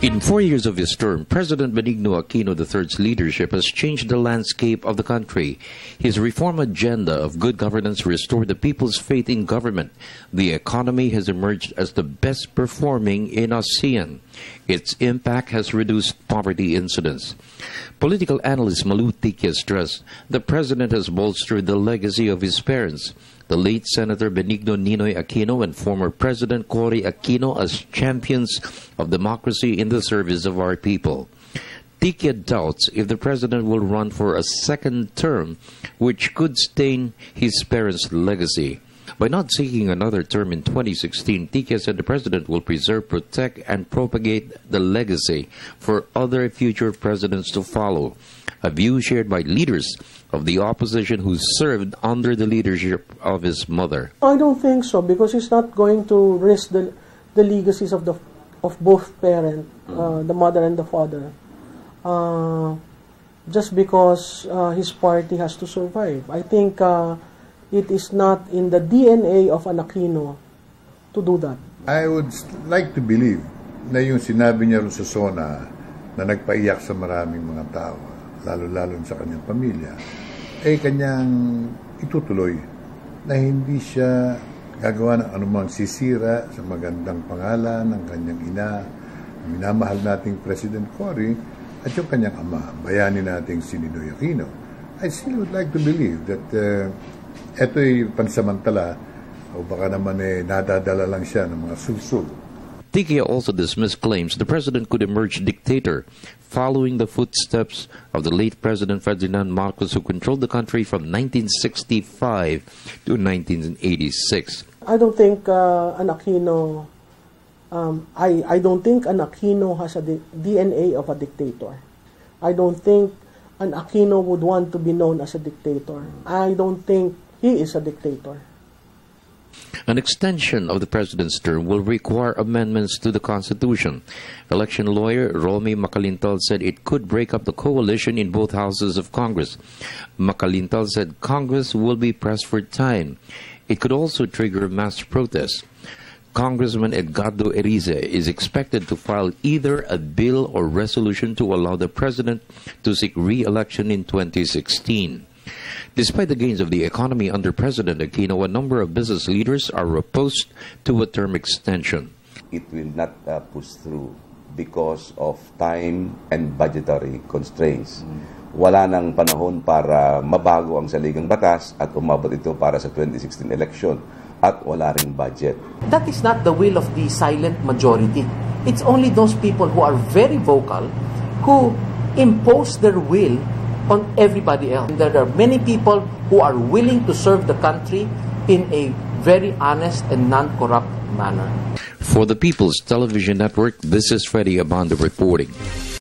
In 4 years of his term, President Benigno Aquino III's leadership has changed the landscape of the country. His reform agenda of good governance restored the people's faith in government. The economy has emerged as the best performing in ASEAN. Its impact has reduced poverty incidence. Political analyst Malu Tikia stressed the president has bolstered the legacy of his parents, the late Senator Benigno Ninoy Aquino and former President Cory Aquino, as champions of democracy in the service of our people. Tikia doubts if the president will run for a second term, which could stain his parents' legacy. By not seeking another term in 2016, Tikia said the president will preserve, protect, and propagate the legacy for other future presidents to follow, a view shared by leaders of the opposition who served under the leadership of his mother. I don't think so, because he's not going to risk the legacies of both parents, the mother and the father, just because his party has to survive. I think it is not in the DNA of an Aquino to do that. I would like to believe na yung sinabi niya sa SONA na nagpaiyak sa maraming mga tao, lalo-lalo sa kanyang pamilya, ay kanyang itutuloy na hindi siya gagawa ng anumang sisira sa magandang pangalan ng kanyang ina, minamahal nating President Cory, at yung kanyang ama, bayani nating si Ninoy Aquino. I still would like to believe that eto'y pansamantala o baka naman nadadala lang siya ng mga sulsul. Tikia also dismissed claims the president could emerge dictator, following the footsteps of the late President Ferdinand Marcos, who controlled the country from 1965 to 1986. I don't think an Aquino, I don't think an Aquino has a DNA of a dictator. I don't think an Aquino would want to be known as a dictator. I don't think he is a dictator. An extension of the president's term will require amendments to the Constitution. Election lawyer Romy Macalintal said it could break up the coalition in both houses of Congress. Macalintal said Congress will be pressed for time. It could also trigger mass protests. Congressman Edgardo Erice is expected to file either a bill or resolution to allow the president to seek re-election in 2016. Despite the gains of the economy under President Aquino, a number of business leaders are opposed to a term extension. It will not push through because of time and budgetary constraints. Wala nang panahon para mabago ang saligang batas at umabot ito para sa 2016 election at wala ring budget. That is not the will of the silent majority. It's only those people who are very vocal who impose their will on everybody else. There are many people who are willing to serve the country in a very honest and non-corrupt manner. For the People's Television Network, this is Freddie Abando reporting.